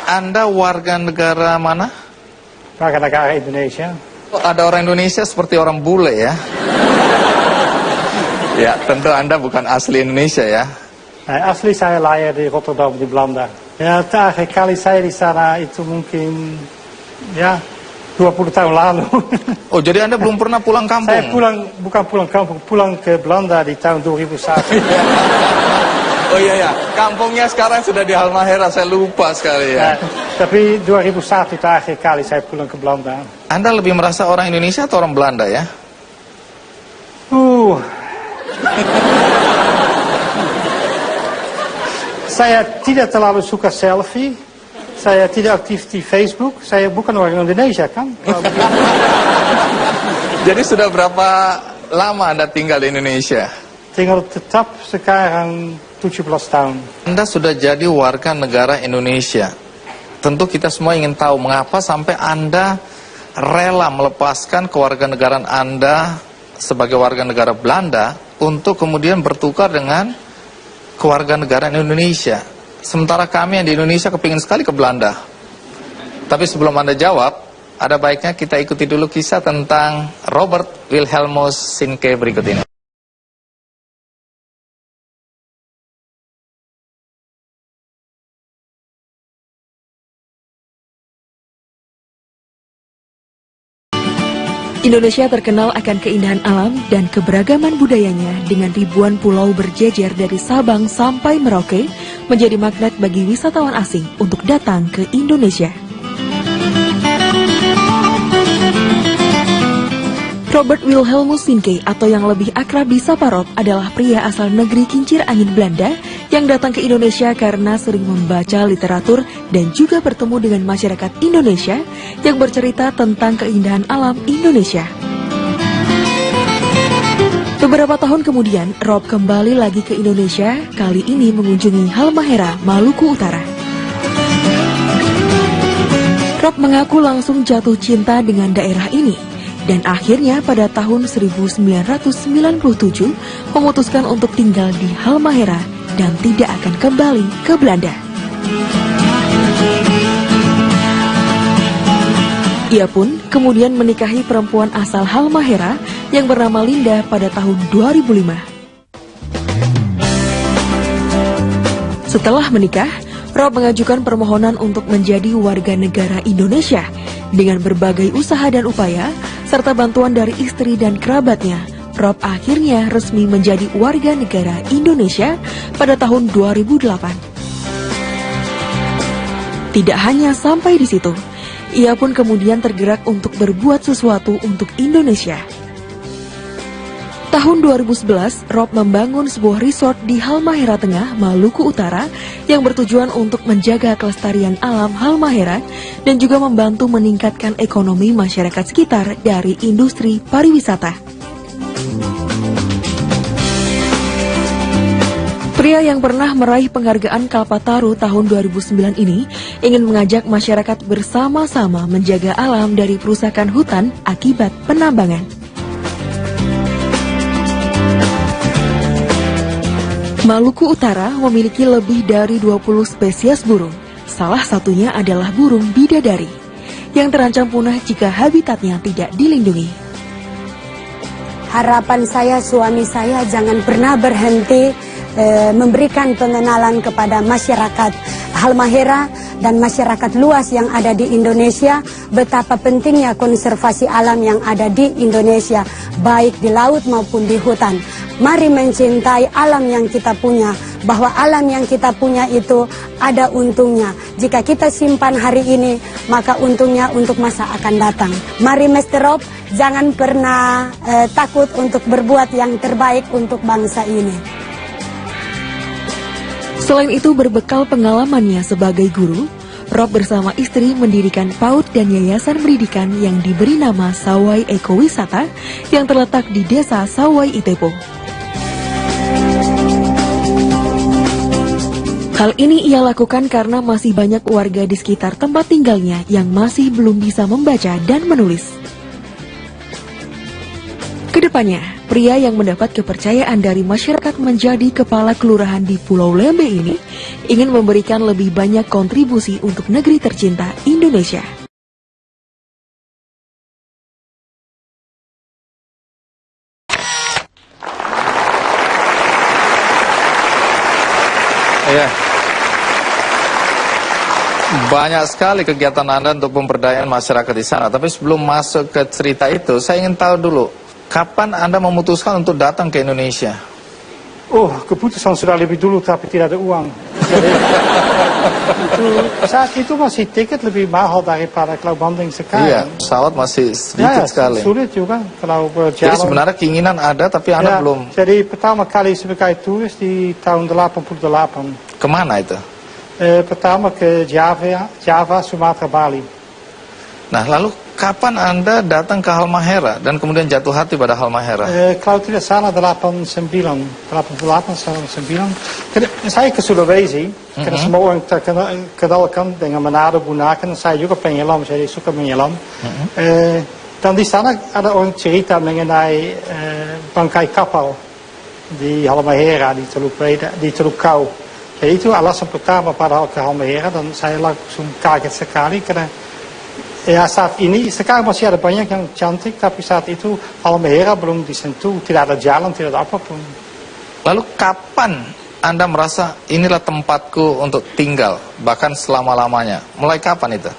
Anda warga negara mana? Warga negara Indonesia. Ada orang Indonesia seperti orang bule ya. Ya, tentu Anda bukan asli Indonesia ya. Asli saya lahir di Rotterdam di Belanda. Ya, terakhir kali saya di sana itu mungkin ya 20 tahun lalu. Oh, jadi Anda belum pernah pulang kampung? Saya bukan pulang kampung, pulang ke Belanda di tahun 2001. Oh iya ya, kampungnya sekarang sudah di Halmahera, saya lupa sekali ya. Tapi 2001 terakhir kali saya pulang ke Belanda. Anda lebih merasa orang Indonesia atau orang Belanda ya? Saya tidak terlalu suka selfie. Saya tidak aktif di Facebook. Saya bukan orang Indonesia kan? Jadi sudah berapa lama Anda tinggal di Indonesia? Tinggal tetap sekarang 17 tahun. Anda sudah jadi warga negara Indonesia. Tentu kita semua ingin tahu mengapa sampai Anda rela melepaskan kewarganegaraan Anda sebagai warga negara Belanda untuk kemudian bertukar dengan kewarganegaraan Indonesia. Sementara kami yang di Indonesia kepingin sekali ke Belanda. Tapi sebelum Anda jawab, ada baiknya kita ikuti dulu kisah tentang Robert Wilhelmus Sinkey berikut ini. Indonesia terkenal akan keindahan alam dan keberagaman budayanya dengan ribuan pulau berjejer dari Sabang sampai Merauke menjadi magnet bagi wisatawan asing untuk datang ke Indonesia. Robert Wilhelmus Sinkey atau yang lebih akrab disapa Rob adalah pria asal negeri kincir angin Belanda yang datang ke Indonesia karena sering membaca literatur dan juga bertemu dengan masyarakat Indonesia yang bercerita tentang keindahan alam Indonesia. Beberapa tahun kemudian, Rob kembali lagi ke Indonesia, kali ini mengunjungi Halmahera, Maluku Utara. Rob mengaku langsung jatuh cinta dengan daerah ini. Dan akhirnya pada tahun 1997 memutuskan untuk tinggal di Halmahera dan tidak akan kembali ke Belanda. Ia pun kemudian menikahi perempuan asal Halmahera yang bernama Linda pada tahun 2005. Setelah menikah, Rob mengajukan permohonan untuk menjadi warga negara Indonesia dengan berbagai usaha dan upaya serta bantuan dari istri dan kerabatnya. Rob akhirnya resmi menjadi warga negara Indonesia pada tahun 2008. Tidak hanya sampai di situ, ia pun kemudian tergerak untuk berbuat sesuatu untuk Indonesia. Tahun 2011, Rob membangun sebuah resort di Halmahera Tengah, Maluku Utara yang bertujuan untuk menjaga kelestarian alam Halmahera dan juga membantu meningkatkan ekonomi masyarakat sekitar dari industri pariwisata. Pria yang pernah meraih penghargaan Kalpataru tahun 2009 ini ingin mengajak masyarakat bersama-sama menjaga alam dari perusakan hutan akibat penambangan. Maluku Utara memiliki lebih dari 20 spesies burung. Salah satunya adalah burung bidadari, yang terancam punah jika habitatnya tidak dilindungi. Harapan saya, suami saya jangan pernah berhenti memberikan pengenalan kepada masyarakat Halmahera dan masyarakat luas yang ada di Indonesia betapa pentingnya konservasi alam yang ada di Indonesia, baik di laut maupun di hutan. Mari mencintai alam yang kita punya, bahwa alam yang kita punya itu ada untungnya. Jika kita simpan hari ini, maka untungnya untuk masa akan datang. Mari Mr. Rob, jangan pernah takut untuk berbuat yang terbaik untuk bangsa ini. Selain itu, berbekal pengalamannya sebagai guru, Rob bersama istri mendirikan PAUD dan yayasan pendidikan yang diberi nama Sawai Ekowisata yang terletak di Desa Sawai Itepo. Hal ini ia lakukan karena masih banyak warga di sekitar tempat tinggalnya yang masih belum bisa membaca dan menulis. Kedepannya, pria yang mendapat kepercayaan dari masyarakat menjadi kepala kelurahan di Pulau Lembe ini ingin memberikan lebih banyak kontribusi untuk negeri tercinta Indonesia. Ya. Banyak sekali kegiatan Anda untuk pemberdayaan masyarakat di sana. Tapi sebelum masuk ke cerita itu, saya ingin tahu dulu, kapan Anda memutuskan untuk datang ke Indonesia? Oh, keputusan sudah lebih dulu tapi tidak ada uang. Jadi, saat itu masih tiket lebih mahal daripada kalau banding sekarang. Iya, pesawat masih sedikit sekali. Sulit juga kalau berjalan. Jadi sebenarnya keinginan ada tapi Anda belum. Jadi pertama kali sebagai turis di tahun 88. Kemana itu? Pertama ke Java, Sumatera, Bali. Nah, lalu kapan Anda datang ke Halmahera dan kemudian jatuh hati pada Halmahera? Kalau tidak salah 88, 89. Saya ke Sulawesi, karena semua orang terkenalkan dengan Manado, Bunaken. Saya juga penyelam, saya suka menyelam. Dan di sana ada orang cerita mengenai bangkai kapal di Halmahera, di Teluk Kau. Jadi itu alasan pertama pada ke Halmahera dan saya langsung kaget sekali karena saat ini, sekarang masih ada banyak yang cantik, tapi saat itu Halmahera belum disentuh, tidak ada jalan, tidak ada apapun. Lalu kapan Anda merasa inilah tempatku untuk tinggal, bahkan selama-lamanya? Mulai kapan itu?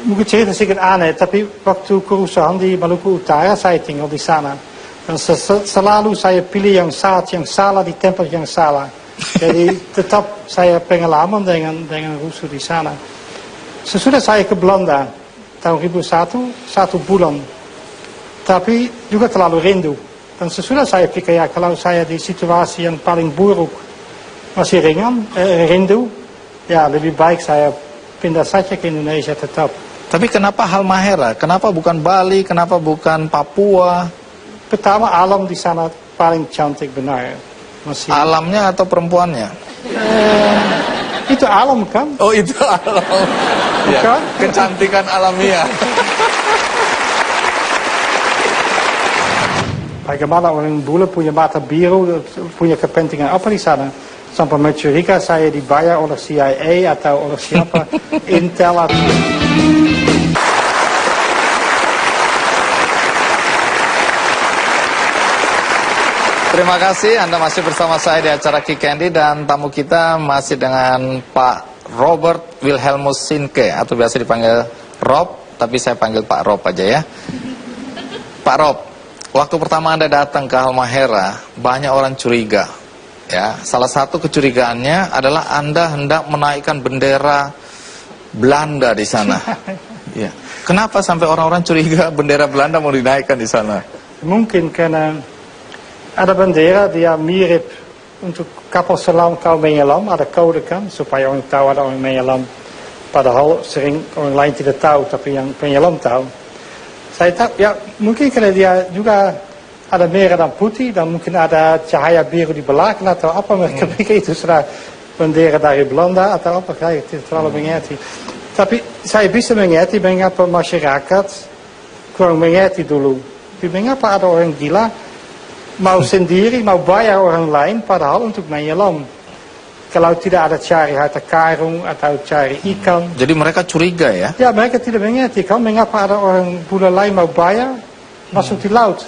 Mungkin cerita sedikit aneh, tapi waktu kerusuhan di Maluku Utara, saya tinggal di sana. Dan selalu saya pilih yang salah di tempat yang salah. Jadi tetap saya pengalaman dengan rusuh di sana. Sesudah saya ke Belanda, tahun 2001, 1 bulan. Tapi juga terlalu rindu. Dan sesudah saya pikir, ya kalau saya di situasi yang paling buruk masih rindu, ya lebih baik saya pindah saja ke Indonesia tetap. Tapi kenapa Halmahera? Kenapa bukan Bali? Kenapa bukan Papua? Pertama, alam di sana paling cantik benar. Masih. Alamnya atau perempuannya? Itu alam kan? Oh, itu alam. Ya, kecantikan alamiah. Bagaimana orang bule punya mata biru, punya kepentingan apa di sana? Sampai mencuriga saya dibayar oleh CIA atau oleh siapa? Intel atau... Terima kasih, Anda masih bersama saya di acara Kick Candy dan tamu kita masih dengan Pak Robert Wilhelmus Sinke atau biasa dipanggil Rob, tapi saya panggil Pak Rob aja ya. Pak Rob, waktu pertama Anda datang ke Halmahera, banyak orang curiga. Ya, salah satu kecurigaannya adalah Anda hendak menaikkan bendera Belanda di sana. Ya. Kenapa sampai orang-orang curiga bendera Belanda mau dinaikkan di sana? Mungkin karena ada bendera dia mirip untuk kapal selam kau menyelam, ada kode kan, supaya orang tahu ada orang menyelam. Padahal sering orang lain tidak tahu, tapi yang penyelam tahu. Saya tahu, ya mungkin karena dia juga ada merah dan putih, dan mungkin ada cahaya biru di belakang atau apa, mereka pikir itu sudah bendera dari Belanda atau apa, saya tidak terlalu mengerti. Tapi saya bisa mengerti mengapa masyarakat kurang mengerti dulu. Mengapa ada orang gila mau sendiri, mau bayar orang lain padahal untuk menyelam. Kalau tidak ada cari harta karun atau cari ikan. Jadi mereka curiga ya? Ya, mereka tidak mengerti. Kalau mengapa ada orang bule lain mau bayar masuk di laut.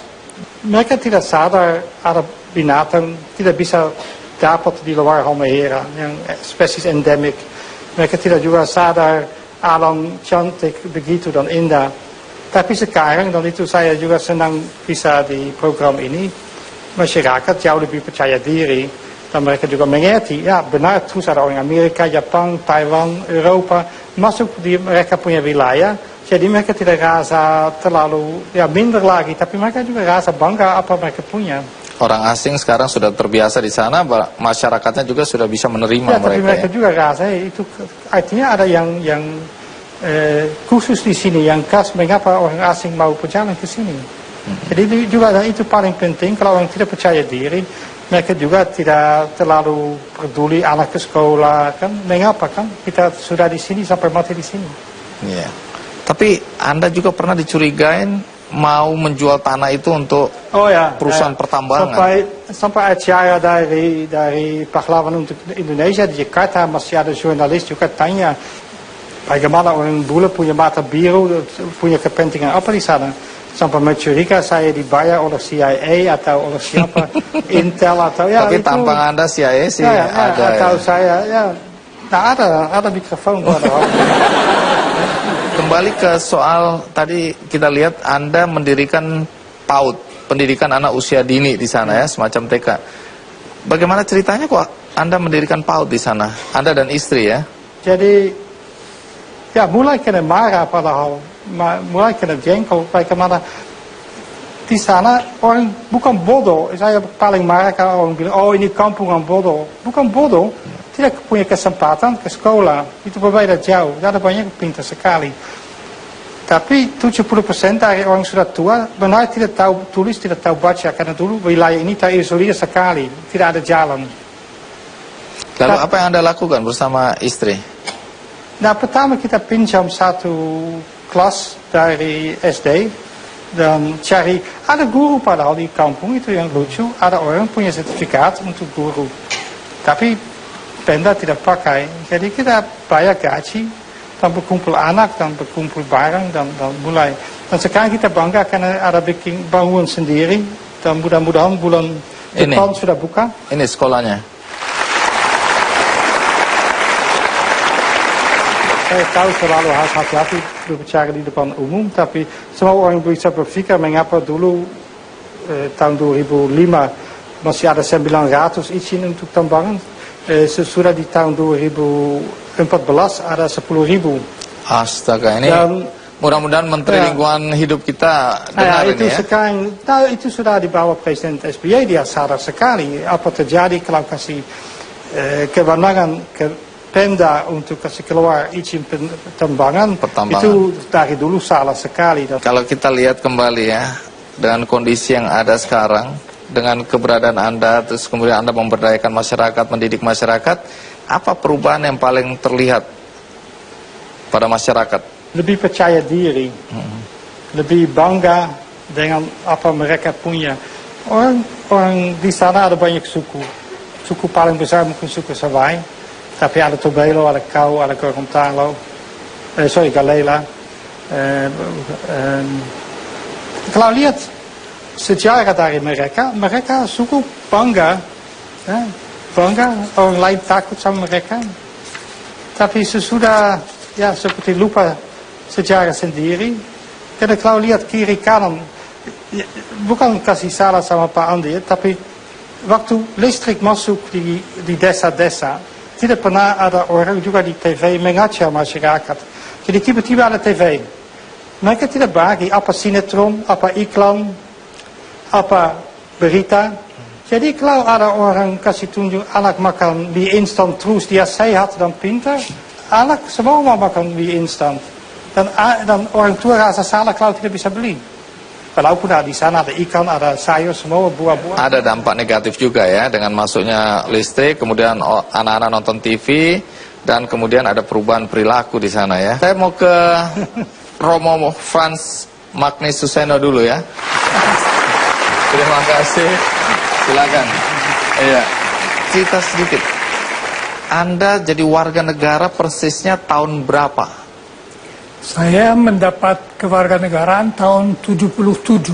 Mereka tidak sadar ada binatang tidak bisa dapat di luar Halmahera yang spesies endemik. Mereka tidak juga sadar alam cantik begitu dan indah. Tapi sekarang, dan itu saya juga senang bisa di program ini, masyarakat jauh lebih percaya diri dan mereka juga mengerti, ya benar terus ada orang Amerika, Jepang, Taiwan, Eropa masuk di mereka punya wilayah, jadi mereka tidak rasa terlalu, ya minder lagi, tapi mereka juga rasa bangga apa mereka punya. Orang asing sekarang sudah terbiasa di sana, masyarakatnya juga sudah bisa menerima ya, tapi mereka juga rasa itu artinya ada yang khusus di sini, yang khas mengapa orang asing mau berjalan ke sini. Jadi juga itu paling penting, kalau orang tidak percaya diri, mereka juga tidak terlalu peduli anak ke sekolah, kan? Mengapa kan? Kita sudah di sini sampai mati di sini. Iya. Tapi Anda juga pernah dicurigain mau menjual tanah itu untuk perusahaan pertambangan. Sampai acara dari pahlawan untuk Indonesia di Jakarta masih ada jurnalis juga tanya bagaimana orang bule punya mata biru, punya kepentingan apa di sana. Sampai mencuriga saya dibayar oleh CIA atau oleh siapa, Intel atau ya. Tapi tampang Anda CIA sih ada. Atau saya ada mikrofon. Kembali ke soal tadi kita lihat Anda mendirikan PAUD, pendidikan anak usia dini di sana ya, semacam TK. Bagaimana ceritanya kok Anda mendirikan PAUD di sana? Anda dan istri ya? Jadi ya mulai kena marah padahal, mulai kena jengkel. Bagaimana di sana orang bukan bodoh. Saya paling marah kalau orang bilang, oh ini kampung yang bodoh. Bukan bodoh, tidak punya kesempatan ke sekolah. Itu berbeda jauh, ada banyak pintar sekali. Tapi 70% dari orang sudah tua benar tidak tahu tulis, tidak tahu baca. Karena dulu wilayah ini terisolir sekali, tidak ada jalan. Lalu apa yang Anda lakukan bersama istri? Nah, pertama kita pinjam satu kelas dari SD dan cari, ada guru padahal di kampung itu yang lucu, ada orang punya sertifikat untuk guru. Tapi Pemda tidak pakai, jadi kita bayar gaji dan berkumpul anak dan berkumpul barang dan mulai. Dan sekarang kita bangga karena ada bikin bangun sendiri dan mudah-mudahan bulan depan sudah buka. Ini sekolahnya. Saya tahu selalu harus hati-hati berbicara di depan umum, tapi semua orang bisa berpikir mengapa dulu tahun 2005 masih ada 900 izin untuk tambangan, sesudah di tahun 2014 ada 10.000. Astaga, ini mudah-mudahan Menteri Lingkungan Hidup kita dengar itu ini ya. Sekarang, itu sudah di bawah Presiden SBY, dia sadar sekali apa terjadi kalau kasih kewenangan ke Pemda untuk kasih keluar izin pertambangan, itu dari dulu salah sekali. Kalau kita lihat kembali ya, dengan kondisi yang ada sekarang, dengan keberadaan Anda, terus kemudian Anda memberdayakan masyarakat, mendidik masyarakat, apa perubahan yang paling terlihat pada masyarakat? Lebih percaya diri, lebih bangga dengan apa mereka punya. Orang di sana ada banyak suku. Suku paling besar mungkin suku Sawai. Tapi ada Tobelo, ada Kau, ada Gorontalo, Galela. Kalau lihat sejarah dari mereka suku bangga, orang lain takut sama mereka. Tapi sesudah, ya seperti lupa sejarah sendiri. Karena kalau lihat kiri kanan, bukan kasih salah sama Pak Andi, tapi waktu listrik masuk di desa-desa, tidak pernah ada orang juga di TV mengajak masyarakat. Jadi tiba-tiba ada TV. Mereka tidak bagi apa sinetron, apa iklan, apa berita. Jadi kalau ada orang kasih tunjuk anak makan mie instan terus dia sehat dan pintar, anak semua mau makan mie instan. Dan orang tua rasa salah kalau tidak bisa beli. Walaupun di sana ada ikan, ada sayur, semua buah-buah. Ada dampak negatif juga ya, dengan masuknya listrik, kemudian anak-anak nonton TV, dan kemudian ada perubahan perilaku di sana ya. Saya mau ke Romo Frans Magnis Suseno dulu ya. Terima kasih. Silakan. Iya. Cerita sedikit. Anda jadi warga negara persisnya tahun berapa? Saya mendapat kewarganegaraan tahun 77.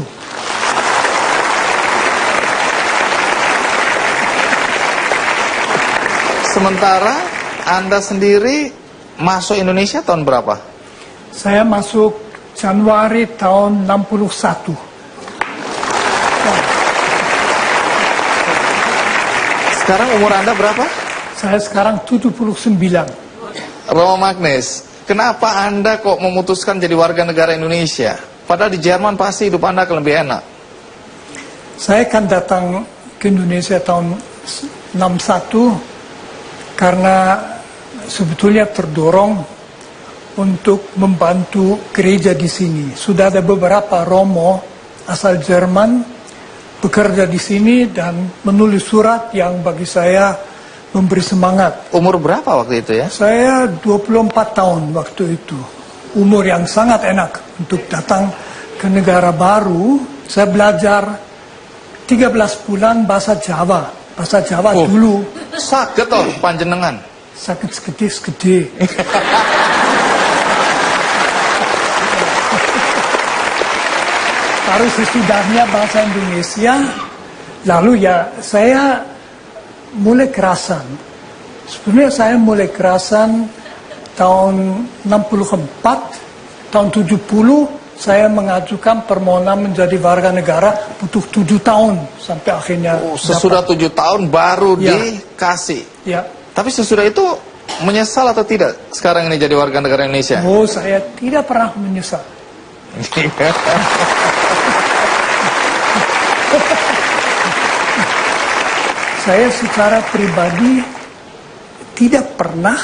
Sementara Anda sendiri masuk Indonesia tahun berapa? Saya masuk Januari tahun 61. Sekarang umur Anda berapa? Saya sekarang 79. Romo Magnis, kenapa Anda kok memutuskan jadi warga negara Indonesia? Padahal di Jerman pasti hidup Anda akan lebih enak. Saya kan datang ke Indonesia tahun 61 karena sebetulnya terdorong untuk membantu gereja di sini. Sudah ada beberapa Romo asal Jerman bekerja di sini dan menulis surat yang bagi saya memberi semangat. Umur berapa waktu itu ya? Saya 24 tahun waktu itu. Umur yang sangat enak untuk datang ke negara baru, saya belajar 13 bulan bahasa Jawa. Bahasa Jawa dulu. Sakit toh panjenengan. Sakit segede-segede. Baru sesudahnya bahasa Indonesia, lalu ya saya mulai kerasan. Sebenarnya saya mulai kerasan tahun 64, tahun 70 saya mengajukan permohonan menjadi warga negara, butuh 7 tahun sampai akhirnya. Sesudah 7 tahun baru Ya. dikasih. Ya. Tapi sesudah itu menyesal atau tidak sekarang ini jadi warga negara Indonesia? Oh, saya tidak pernah menyesal. Saya secara pribadi tidak pernah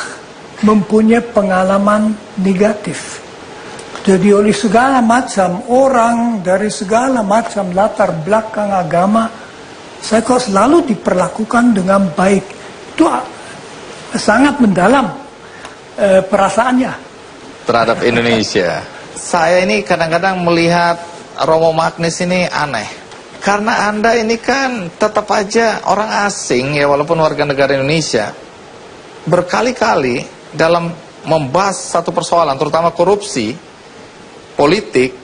mempunyai pengalaman negatif. Jadi oleh segala macam orang dari segala macam latar belakang agama, saya kok selalu diperlakukan dengan baik. Itu sangat mendalam perasaannya terhadap Indonesia. Saya ini kadang-kadang melihat Romo Magnis ini aneh. Karena Anda ini kan tetap aja orang asing ya, walaupun warga negara Indonesia. Berkali-kali dalam membahas satu persoalan, terutama korupsi politik,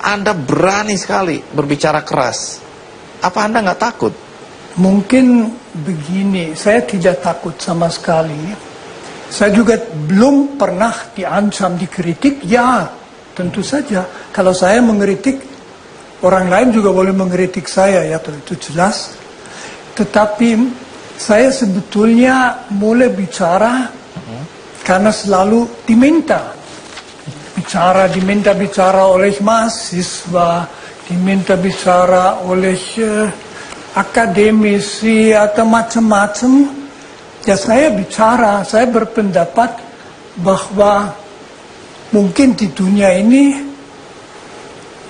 Anda berani sekali berbicara keras. Apa Anda nggak takut? Mungkin begini, saya tidak takut sama sekali. Saya juga belum pernah diancam, dikritik. Ya, tentu saja. Kalau saya mengkritik, orang lain juga boleh mengkritik saya, ya itu jelas. Tetapi saya sebetulnya mulai bicara karena selalu diminta bicara oleh mahasiswa, diminta bicara oleh akademisi atau macam-macam. Ya saya bicara, saya berpendapat bahwa mungkin di dunia ini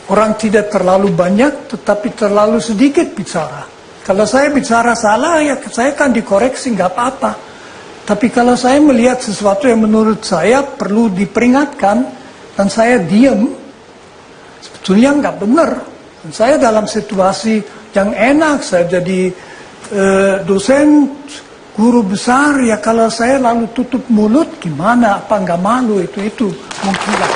orang tidak terlalu banyak, tetapi terlalu sedikit bicara. Kalau saya bicara salah, ya saya kan dikoreksi, nggak apa-apa. Tapi kalau saya melihat sesuatu yang menurut saya perlu diperingatkan, dan saya diam, sebetulnya nggak benar. Dan saya dalam situasi yang enak, saya jadi dosen, guru besar, ya kalau saya lalu tutup mulut, gimana? Apa nggak malu itu mungkin lah.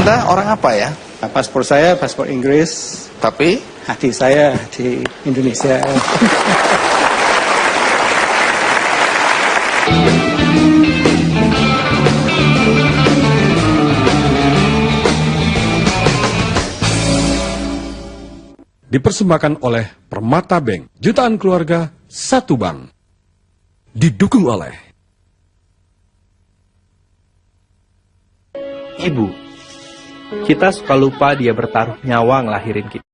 Anda orang apa ya? Paspor saya paspor Inggris, Tapi hati saya di Indonesia. Dipersembahkan oleh Permata Bank, jutaan keluarga, satu bank. Didukung oleh Ibu, kita suka lupa dia bertaruh nyawa ngelahirin kita.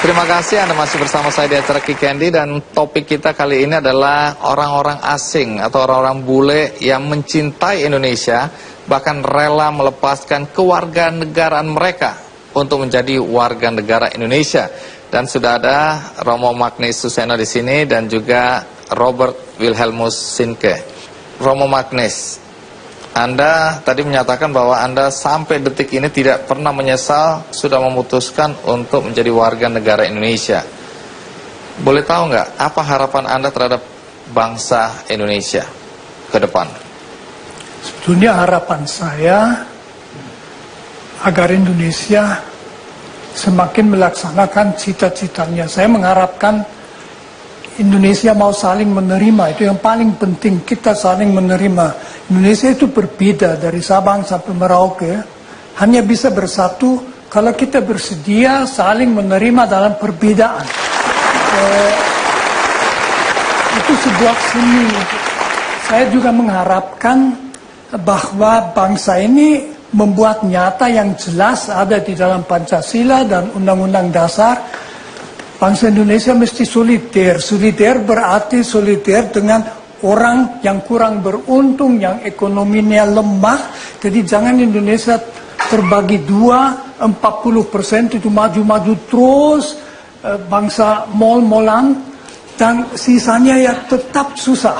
terima kasih Anda masih bersama saya di acara Ki Candy, dan topik kita kali ini adalah orang-orang asing atau orang-orang bule yang mencintai Indonesia, bahkan rela melepaskan kewarganegaraan mereka untuk menjadi warga negara Indonesia. Dan sudah ada Romo Magnis Suseno di sini dan juga Robert Wilhelmus Sinke. Romo Magnis, Anda tadi menyatakan bahwa Anda sampai detik ini tidak pernah menyesal sudah memutuskan untuk menjadi warga negara Indonesia. Boleh tahu nggak apa harapan Anda terhadap bangsa Indonesia ke depan? Sebetulnya harapan saya agar Indonesia semakin melaksanakan cita-citanya. Saya mengharapkan Indonesia mau saling menerima, itu yang paling penting, kita saling menerima. Indonesia itu berbeda dari Sabang sampai Merauke, hanya bisa bersatu kalau kita bersedia saling menerima dalam perbedaan. Itu sebuah seni. Saya juga mengharapkan bahwa bangsa ini membuat nyata yang jelas ada di dalam Pancasila dan Undang-Undang Dasar. Bangsa Indonesia mesti solider. Solider berarti solider dengan orang yang kurang beruntung, yang ekonominya lemah. Jadi jangan Indonesia terbagi dua 40% itu maju-maju terus, bangsa mol-molan, dan sisanya ya tetap susah.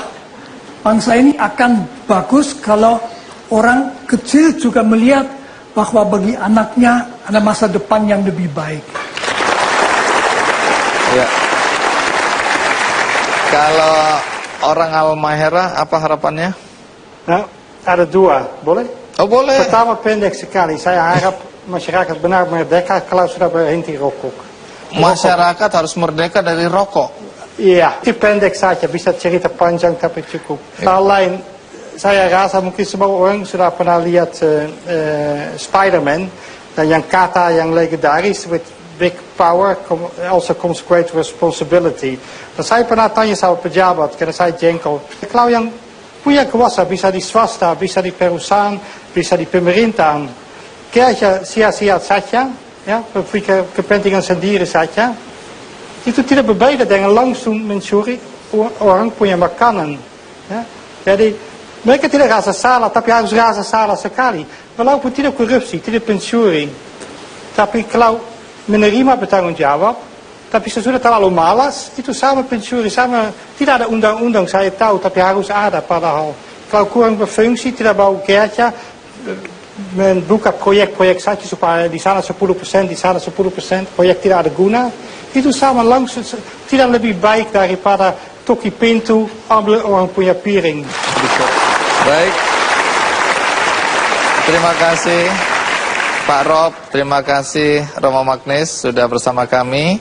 Bangsa ini akan bagus kalau orang kecil juga melihat bahwa bagi anaknya ada masa depan yang lebih baik. Ya. Kalau orang Halmahera, apa harapannya? Nah, ada dua, boleh? Oh boleh. Pertama pendek sekali, saya harap masyarakat benar merdeka kalau sudah berhenti rokok. Masyarakat harus merdeka dari rokok. Iya, itu pendek saja, bisa cerita panjang tapi cukup. Hal lain, saya rasa mungkin semua orang sudah pernah lihat Spider-Man, dan yang kata yang legendaris, with big power also comes great responsibility. Dan saya pernah tanya sama pejabat, karena saya jengkel, kalau yang punya kuasa bisa di swasta, bisa di perusahaan, bisa di pemerintahan, kayaknya sia-sia saja, ya, berpikir kepentingan sendiri saja, itu tidak berbeda dengan langsung mencuri orang punya makanan. Ya. Jadi mereka tidak rasa salah, tapi harus rasa salah sekali. Walaupun tidak korupsi, tidak pencuri. Tapi kalau menerima bertanggung jawab, tapi sesudah terlalu malas, itu sama pencuri, sama tidak ada undang-undang saya tahu, tapi harus ada padahal. Kalau kurang berfungsi, tidak bau gereja, membuka proyek-proyek saja supaya di sana 10%, di sana 10%, proyek tidak ada guna. Itu sama langsung, tidak lebih baik daripada toki pintu, ambil orang punya piring. Baik. Terima kasih Pak Rob, terima kasih Romo Magnis sudah bersama kami.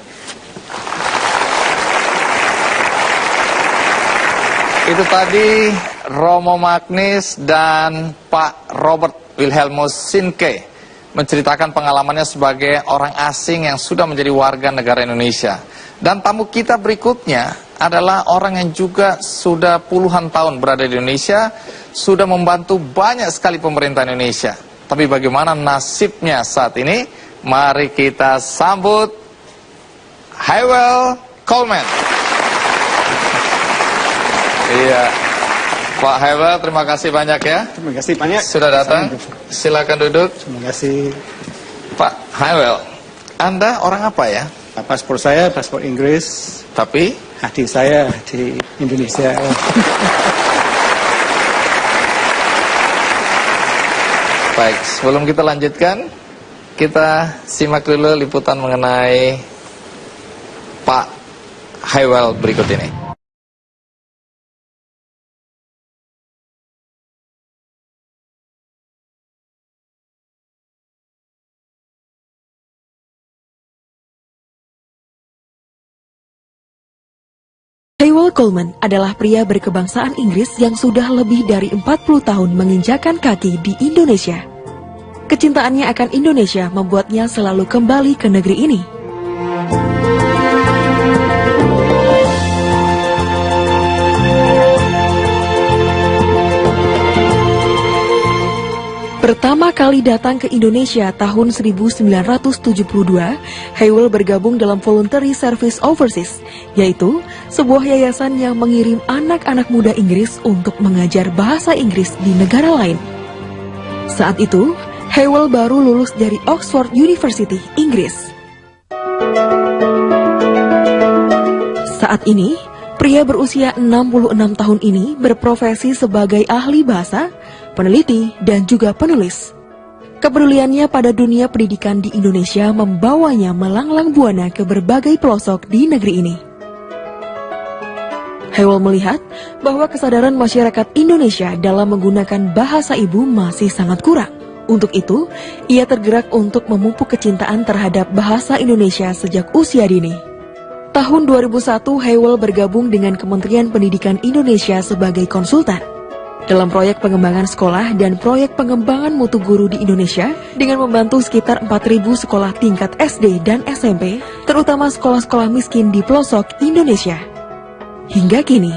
Itu tadi Romo Magnis dan Pak Robert Wilhelmus Sinke menceritakan pengalamannya sebagai orang asing yang sudah menjadi warga negara Indonesia. Dan tamu kita berikutnya adalah orang yang juga sudah puluhan tahun berada di Indonesia, sudah membantu banyak sekali pemerintah Indonesia. Tapi bagaimana nasibnya saat ini? Mari kita sambut Hywel Coleman. Iya, Pak Hywel, terima kasih banyak ya. Terima kasih banyak. Sudah datang. Silakan duduk. Terima kasih. Pak Hywel, Anda orang apa ya? Paspor saya paspor Inggris, Tapi hati saya di Indonesia. baik, sebelum kita lanjutkan, kita simak dulu liputan mengenai Pak Hywel berikut ini. Hywel Coleman adalah pria berkebangsaan Inggris yang sudah lebih dari 40 tahun menginjakan kaki di Indonesia. Kecintaannya akan Indonesia membuatnya selalu kembali ke negeri ini. Pertama kali datang ke Indonesia tahun 1972, Hywel bergabung dalam Voluntary Service Overseas, yaitu sebuah yayasan yang mengirim anak-anak muda Inggris untuk mengajar bahasa Inggris di negara lain. Saat itu, Hywel baru lulus dari Oxford University, Inggris. Saat ini, pria berusia 66 tahun ini berprofesi sebagai ahli bahasa, peneliti, dan juga penulis. Kepeduliannya pada dunia pendidikan di Indonesia membawanya melanglang buana ke berbagai pelosok di negeri ini. Hywel melihat bahwa kesadaran masyarakat Indonesia dalam menggunakan bahasa ibu masih sangat kurang. Untuk itu, ia tergerak untuk memupuk kecintaan terhadap bahasa Indonesia sejak usia dini. Tahun 2001, Hywel bergabung dengan Kementerian Pendidikan Indonesia sebagai konsultan dalam proyek pengembangan sekolah dan proyek pengembangan mutu guru di Indonesia dengan membantu sekitar 4.000 sekolah tingkat SD dan SMP, terutama sekolah-sekolah miskin di pelosok Indonesia. Hingga kini,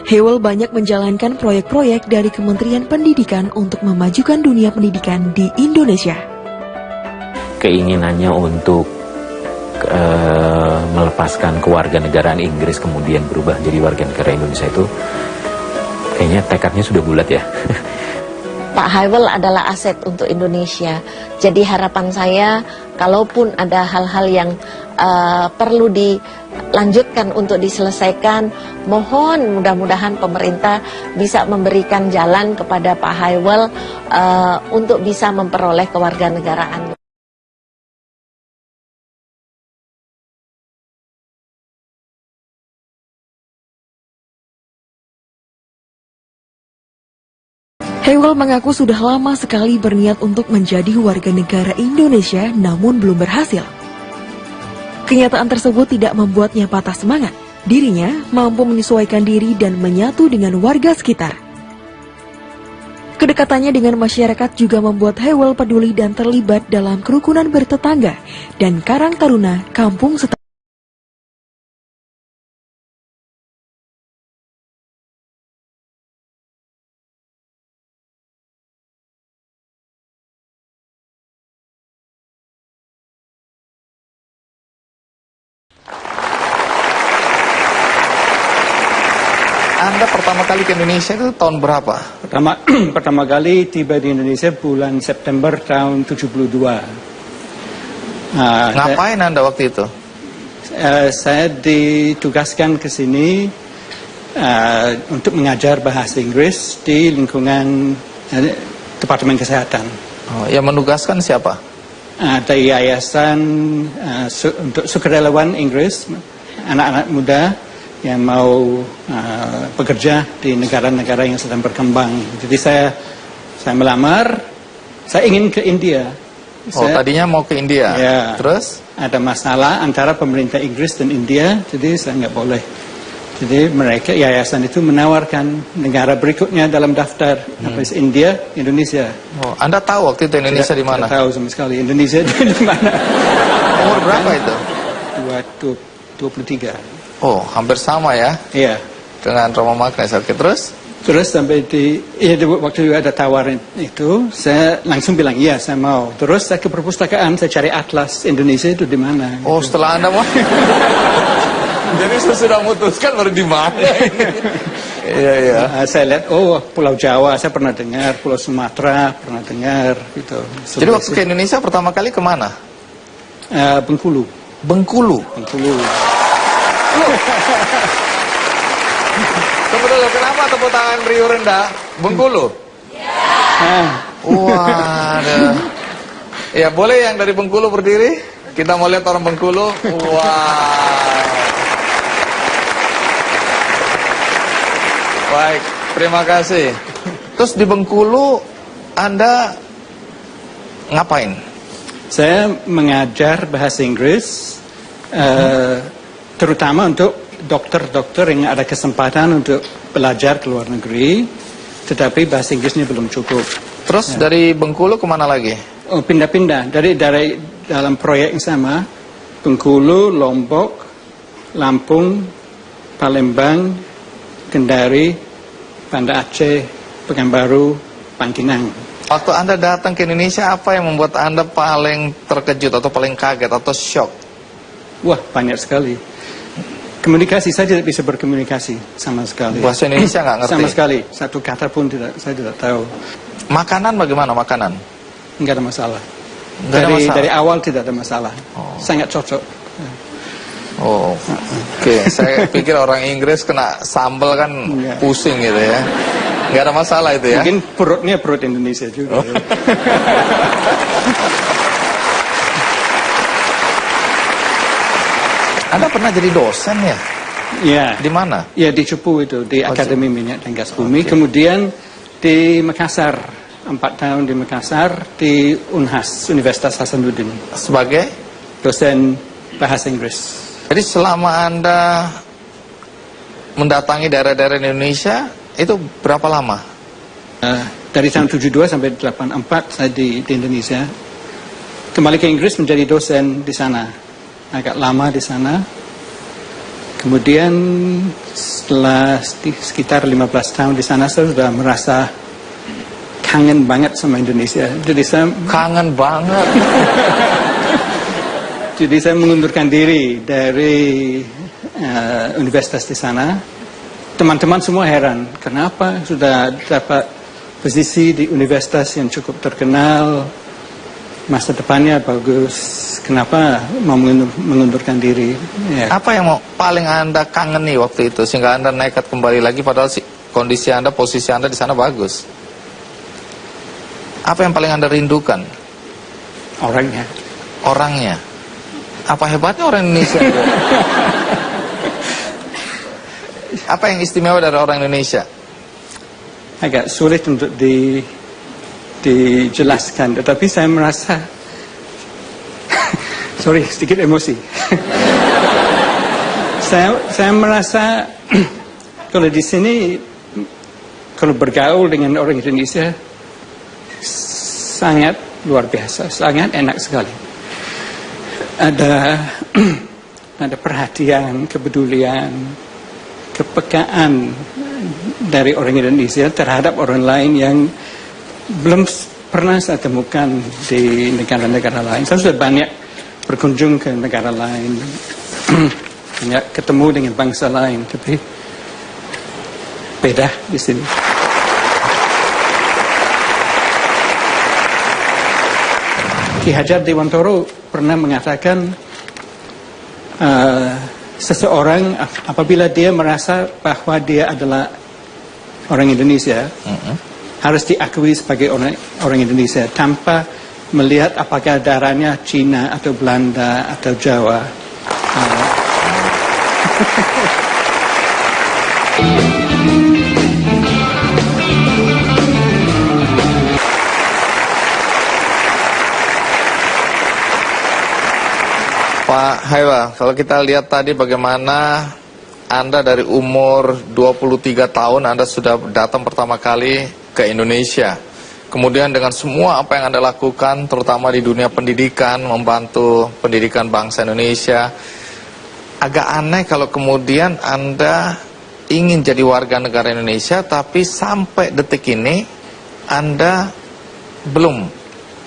Hywel banyak menjalankan proyek-proyek dari Kementerian Pendidikan untuk memajukan dunia pendidikan di Indonesia. Keinginannya untuk melepaskan kewarganegaraan Inggris kemudian berubah menjadi warga negara Indonesia itu kayaknya tekadnya sudah bulat ya. Pak Hywel adalah aset untuk Indonesia. Jadi harapan saya, kalaupun ada hal-hal yang perlu dilanjutkan untuk diselesaikan, mohon mudah-mudahan pemerintah bisa memberikan jalan kepada Pak Hywel untuk bisa memperoleh kewarganegaraan. Hywel mengaku sudah lama sekali berniat untuk menjadi warga negara Indonesia namun belum berhasil. Kenyataan tersebut tidak membuatnya patah semangat. Dirinya mampu menyesuaikan diri dan menyatu dengan warga sekitar. Kedekatannya dengan masyarakat juga membuat Hywel peduli dan terlibat dalam kerukunan bertetangga dan Karang Taruna Kampung Setangga. Anda pertama kali ke Indonesia itu tahun berapa? Pertama kali tiba di Indonesia bulan September tahun 72. Ngapain Anda waktu itu? Saya ditugaskan ke sini untuk mengajar bahasa Inggris di lingkungan Departemen Kesehatan. Oh, yang menugaskan siapa? Ada yayasan untuk sukarelawan Inggris, anak-anak muda yang mau bekerja di negara-negara yang sedang berkembang. Jadi saya melamar, saya ingin ke India. Tadinya mau ke India, ya, terus? Ada masalah antara pemerintah Inggris dan India, jadi saya nggak boleh. Jadi mereka, yayasan itu menawarkan negara berikutnya dalam daftar, India, Indonesia. Oh, Anda tahu waktu itu Indonesia di mana? Tidak tahu sama sekali, Indonesia di mana. Umur berapa itu? 23. Oh, hampir sama ya? Iya. Dengan Romo Magnes. Oke, terus? Terus sampai waktu ada tawaran itu, saya langsung bilang, iya saya mau. Terus saya ke perpustakaan, saya cari atlas Indonesia itu di mana. Oh, gitu. Setelah Anda mau? Jadi sudah memutuskan baru di mana? Iya, iya. Saya lihat, oh Pulau Jawa, saya pernah dengar, Pulau Sumatera, pernah dengar, gitu. Jadi waktu ke Indonesia pertama kali kemana? Bengkulu. Bengkulu? Bengkulu. Tunggu dulu, kenapa tepuk tangan riuh rendah? Bengkulu? Waduh. Ya, boleh yang dari Bengkulu berdiri? Kita mau lihat orang Bengkulu. Wow. Baik, terima kasih. Terus di Bengkulu Anda ngapain? Saya mengajar bahasa Inggris, terutama untuk dokter-dokter yang ada kesempatan untuk belajar ke luar negeri, tetapi bahasa Inggrisnya belum cukup. Terus dari Bengkulu kemana lagi? Oh, pindah-pindah dari dalam proyek yang sama, Bengkulu, Lombok, Lampung, Palembang, Kendari, Banda Aceh, Pekanbaru, Pangkinang. Waktu Anda datang ke Indonesia, apa yang membuat Anda paling terkejut atau paling kaget atau shock? Wah, banyak sekali. Komunikasi, saya tidak bisa berkomunikasi sama sekali. Bahasa Indonesia nggak ngerti? Sama sekali, satu kata pun saya tidak tahu. Makanan bagaimana makanan? Nggak ada masalah. Dari awal tidak ada masalah. Sangat cocok. Oh, oke. Saya pikir orang Inggris kena sambal kan pusing gitu ya. Nggak ada masalah itu ya? Mungkin perutnya perut Indonesia juga. Ya. Anda pernah jadi dosen ya? Iya. Di mana? Ya di Cepu itu, di Akademi Minyak dan Gas Bumi. Kemudian di Makassar, 4 tahun di Makassar, di Unhas, Universitas Hasanuddin. Sebagai? Dosen bahasa Inggris. Jadi selama Anda mendatangi daerah-daerah Indonesia, itu berapa lama? Dari tahun 72 sampai 84 saya di Indonesia. Kembali ke Inggris menjadi dosen di sana. Agak lama di sana. Kemudian setelah sekitar 15 tahun di sana, saya sudah merasa kangen banget sama Indonesia. Jadi saya kangen banget. Jadi saya mengundurkan diri dari universitas di sana. Teman-teman semua heran, kenapa sudah dapat posisi di universitas yang cukup terkenal, masa depannya bagus, kenapa mau mengundurkan diri? Ya. Apa yang paling Anda kangeni waktu itu sehingga Anda nekat kembali lagi padahal kondisi Anda, posisi Anda di sana bagus? Apa yang paling Anda rindukan? Orangnya. Orangnya. Apa hebatnya orang Indonesia? Apa yang istimewa dari orang Indonesia? Agak sulit untuk dijelaskan, tetapi saya merasa sorry, sedikit emosi. saya merasa kalau di sini, kalau bergaul dengan orang Indonesia sangat luar biasa, sangat enak sekali. Ada perhatian, kepedulian, kepekaan dari orang Indonesia terhadap orang lain yang belum pernah saya temukan di negara-negara lain. Saya sudah banyak berkunjung ke negara lain, banyak ketemu dengan bangsa lain, tapi beda di sini. Ki Hajar Dewantoro pernah mengatakan seseorang apabila dia merasa bahwa dia adalah orang Indonesia, harus diakui sebagai orang Indonesia tanpa melihat apakah darahnya Cina atau Belanda atau Jawa. Pak Haiwal, kalau kita lihat tadi bagaimana Anda dari umur 23 tahun Anda sudah datang pertama kali ke Indonesia. Kemudian dengan semua apa yang Anda lakukan, terutama di dunia pendidikan, membantu pendidikan bangsa Indonesia, agak aneh kalau kemudian Anda ingin jadi warga negara Indonesia, tapi sampai detik ini Anda belum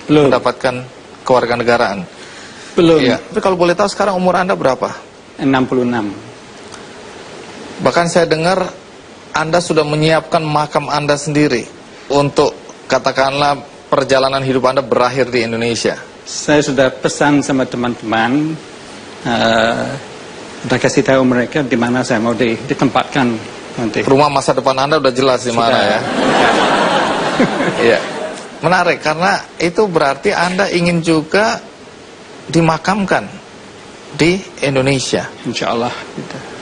mendapatkan kewarganegaraan. Belum. Iya. Tapi kalau boleh tahu sekarang umur Anda berapa? 66. Bahkan saya dengar Anda sudah menyiapkan makam Anda sendiri untuk katakanlah perjalanan hidup Anda berakhir di Indonesia. Saya sudah pesan sama teman-teman, udah kasih tahu mereka di mana saya mau ditempatkan nanti. Rumah masa depan Anda udah jelas di mana ya? Iya. Menarik karena itu berarti Anda ingin juga dimakamkan di Indonesia. Insya Allah.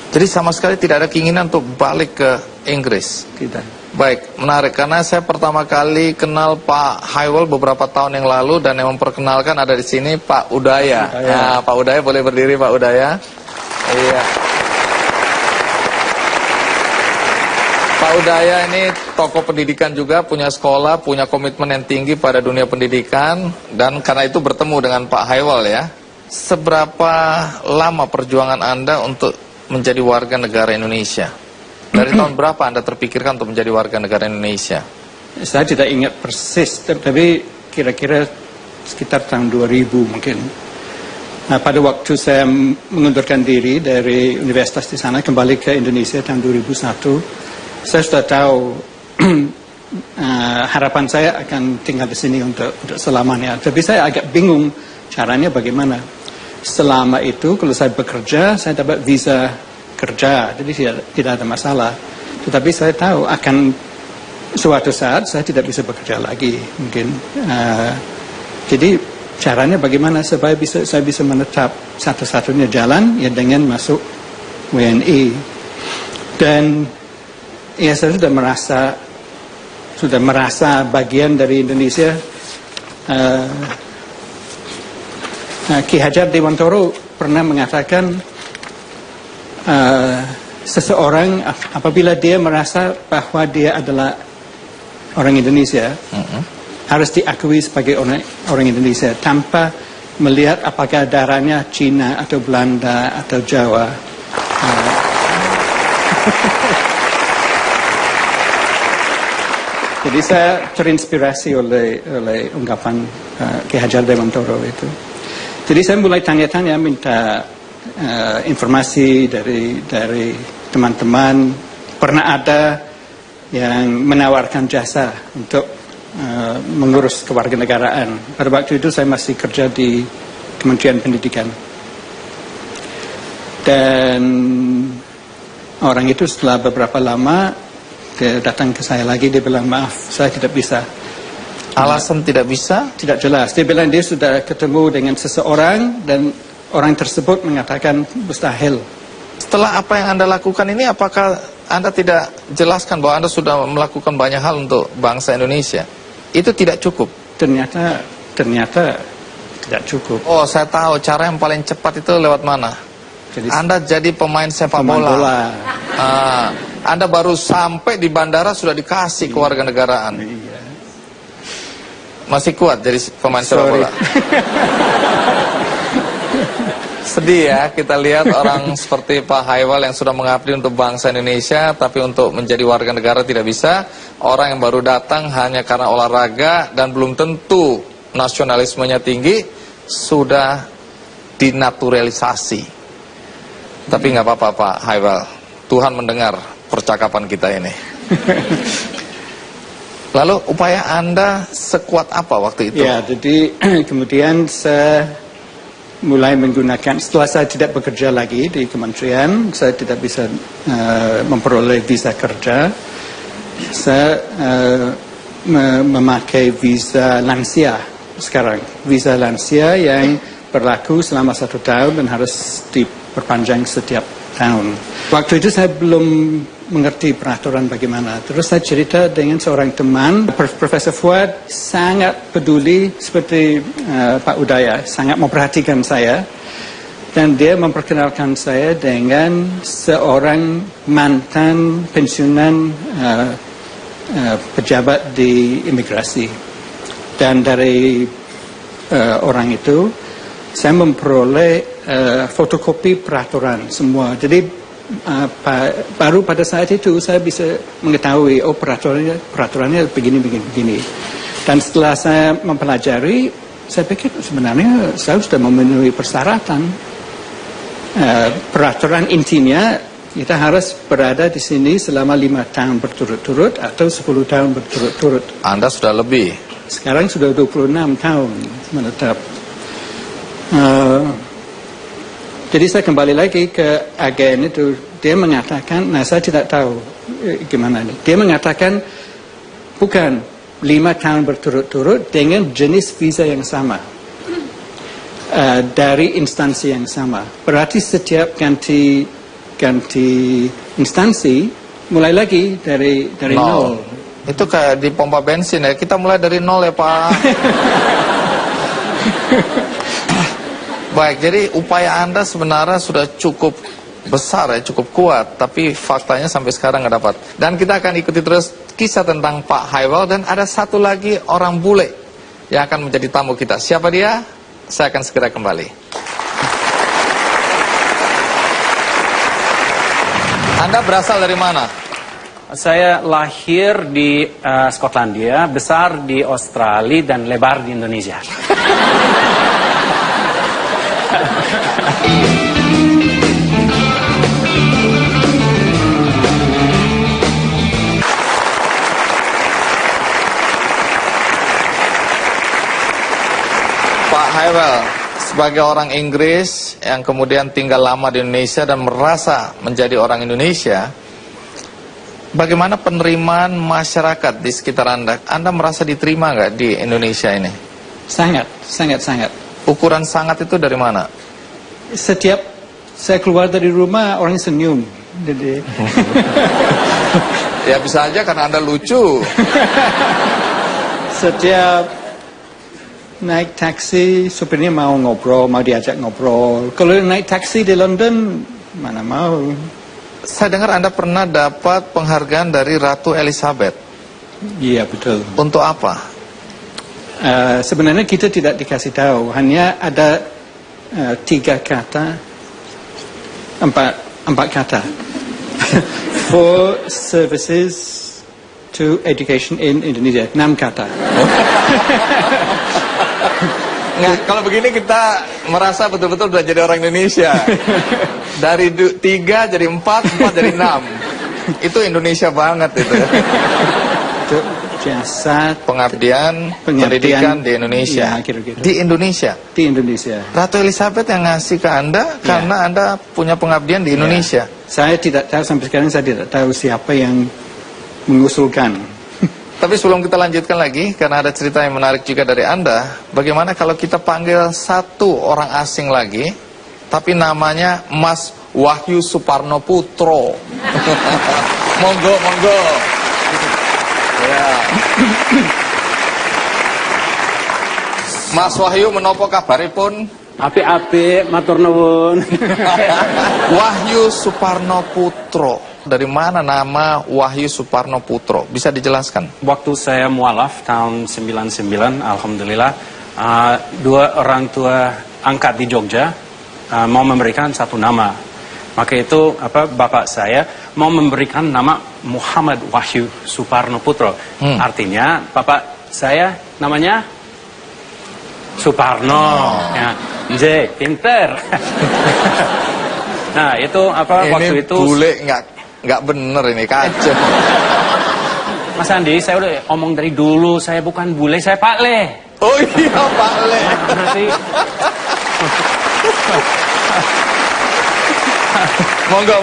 Jadi sama sekali tidak ada keinginan untuk balik ke Inggris. Tidak. Baik, menarik karena saya pertama kali kenal Pak Haiwal beberapa tahun yang lalu dan yang memperkenalkan ada di sini Pak Udaya. Nah, Pak Udaya boleh berdiri Pak Udaya. Iya. Pak Udaya ini tokoh pendidikan juga, punya sekolah, punya komitmen yang tinggi pada dunia pendidikan dan karena itu bertemu dengan Pak Haiwal ya. Seberapa lama perjuangan Anda untuk menjadi warga negara Indonesia? Dari tahun berapa Anda terpikirkan untuk menjadi warga negara Indonesia? Saya tidak ingat persis, tapi kira-kira sekitar tahun 2000 mungkin. Nah, pada waktu saya mengundurkan diri dari universitas di sana, kembali ke Indonesia tahun 2001, saya sudah tahu harapan saya akan tinggal di sini untuk selamanya. Tapi saya agak bingung caranya bagaimana. Selama itu, kalau saya bekerja, saya dapat visa kerja, jadi tidak ada masalah. Tetapi saya tahu akan suatu saat saya tidak bisa bekerja lagi mungkin. Jadi caranya bagaimana supaya saya bisa menetap, satu-satunya jalan ya dengan masuk WNI. Dan ya saya sudah merasa bagian dari Indonesia. Ki Hajar Dewantoro pernah mengatakan seseorang apabila dia merasa bahwa dia adalah orang Indonesia, harus diakui sebagai orang Indonesia tanpa melihat apakah darahnya Cina atau Belanda atau Jawa. Jadi saya terinspirasi oleh ungkapan Ki Hajar Dewantoro itu. Jadi saya mulai tanya-tanya, minta informasi dari teman-teman. Pernah ada yang menawarkan jasa untuk mengurus kewarganegaraan. Pada waktu itu saya masih kerja di Kementerian Pendidikan. Dan orang itu setelah beberapa lama dia datang ke saya lagi, dia bilang, maaf, saya tidak bisa. Alasan tidak bisa? Tidak jelas. Dia bilang dia sudah ketemu dengan seseorang dan orang tersebut mengatakan mustahil. Setelah apa yang Anda lakukan ini, apakah Anda tidak jelaskan bahwa Anda sudah melakukan banyak hal untuk bangsa Indonesia? Itu tidak cukup? Ternyata tidak cukup. Oh, saya tahu cara yang paling cepat itu lewat mana? Anda jadi pemain sepak bola. Anda baru sampai di bandara sudah dikasih kewarganegaraan. Iya. Masih kuat jadi pemain sepak bola? Sedih ya kita lihat orang seperti Pak Haiwal yang sudah mengabdi untuk bangsa Indonesia, tapi untuk menjadi warga negara tidak bisa. Orang yang baru datang hanya karena olahraga dan belum tentu nasionalismenya tinggi, sudah dinaturalisasi. Tapi nggak apa-apa Pak Haiwal, Tuhan mendengar percakapan kita ini. Lalu upaya Anda sekuat apa waktu itu? Ya, jadi kemudian saya mulai menggunakan, setelah saya tidak bekerja lagi di kementerian, saya tidak bisa memperoleh visa kerja, saya memakai visa lansia sekarang. Visa lansia yang berlaku selama 1 tahun dan harus diperpanjang setiap tahun. Waktu itu saya belum mengerti peraturan bagaimana. Terus saya cerita dengan seorang teman, Profesor Fuad sangat peduli seperti Pak Udaya, sangat memperhatikan saya. Dan dia memperkenalkan saya dengan seorang mantan pensiunan pejabat di imigrasi. Dan dari orang itu, saya memperoleh fotokopi peraturan semua. Jadi baru pada saat itu saya bisa mengetahui, oh peraturannya begini. Dan setelah saya mempelajari, saya pikir sebenarnya saya sudah memenuhi persyaratan. Peraturan intinya kita harus berada di sini selama 5 tahun berturut-turut atau 10 tahun berturut-turut. Anda sudah lebih. Sekarang sudah 26 tahun menetap. Jadi saya kembali lagi ke agen itu. Dia mengatakan, nah saya tidak tahu gimana ini. Dia mengatakan bukan 5 tahun berturut-turut dengan jenis visa yang sama. Dari instansi yang sama. Berarti setiap ganti instansi mulai lagi dari nol. Itu kayak di pompa bensin ya. Kita mulai dari nol ya Pak. Baik, jadi upaya Anda sebenarnya sudah cukup besar ya, cukup kuat, tapi faktanya sampai sekarang nggak dapat. Dan kita akan ikuti terus kisah tentang Pak Haiwal, dan ada satu lagi orang bule yang akan menjadi tamu kita. Siapa dia? Saya akan segera kembali. Anda berasal dari mana? Saya lahir di Skotlandia, besar di Australia, dan lebar di Indonesia. Pak Haiwal, sebagai orang Inggris yang kemudian tinggal lama di Indonesia dan merasa menjadi orang Indonesia, bagaimana penerimaan masyarakat di sekitar Anda? Anda merasa diterima nggak di Indonesia ini? Sangat. Ukuran sangat itu dari mana? Setiap saya keluar dari rumah, orang senyum. Jadi ya bisa aja karena Anda lucu. Setiap naik taksi, supirnya mau ngobrol, mau diajak ngobrol. Kalau naik taksi di London, mana mau. Saya dengar Anda pernah dapat penghargaan dari Ratu Elizabeth. Iya, betul. Untuk apa? Sebenarnya kita tidak dikasih tahu. Hanya ada 3 kata, 4 kata. For services to education in Indonesia. 6 kata. Nggak, kalau begini kita merasa betul-betul sudah jadi orang Indonesia. Dari 3 jadi 4, 4 jadi 6. Itu Indonesia banget itu. Itu jasa Pengabdian, pendidikan di Indonesia. Ya, kira-kira. Di Indonesia. Di Indonesia. Ratu Elizabeth yang ngasih ke Anda karena Anda punya pengabdian di Indonesia. Saya tidak tahu, sampai sekarang saya tidak tahu siapa yang mengusulkan. Tapi sebelum kita lanjutkan lagi, karena ada cerita yang menarik juga dari Anda, bagaimana kalau kita panggil satu orang asing lagi, tapi namanya Mas Wahyu Suparno Putro. Monggo, monggo. Ya. Mas Wahyu menopo kabaripun? Api-api, matur nuwun. Wahyu Suparno Putro. Dari mana nama Wahyu Suparno Putro? Bisa dijelaskan? Waktu saya mualaf tahun 99, alhamdulillah, dua orang tua angkat di Jogja mau memberikan satu nama. Maka itu bapak saya mau memberikan nama Muhammad Wahyu Suparno Putro. Artinya bapak saya namanya Suparno. Ya. J, pinter. Nah itu waktu itu. Bule nggak bener ini, kacau. Mas Andi, saya udah omong dari dulu, saya bukan bule, saya Pak Le. Oh iya, Pak Le. Berarti. Monggo.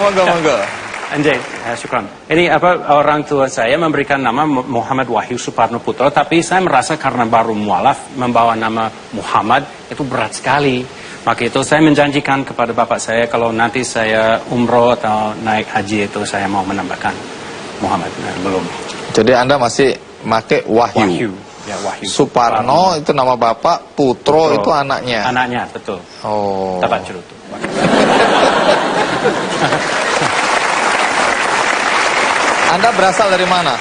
Anjay, syukran. Ini orang tua saya memberikan nama Muhammad Wahyu Suparno Putro, tapi saya merasa karena baru mualaf membawa nama Muhammad itu berat sekali. Maka itu saya menjanjikan kepada bapak saya kalau nanti saya umroh atau naik haji itu saya mau menambahkan Muhammad. Belum. Jadi Anda masih pakai Wahyu. Ya, Wahyu. Suparno itu nama bapak, Putro itu anaknya. Anaknya, betul. Oh. Tabat cerutu. Anda berasal dari mana?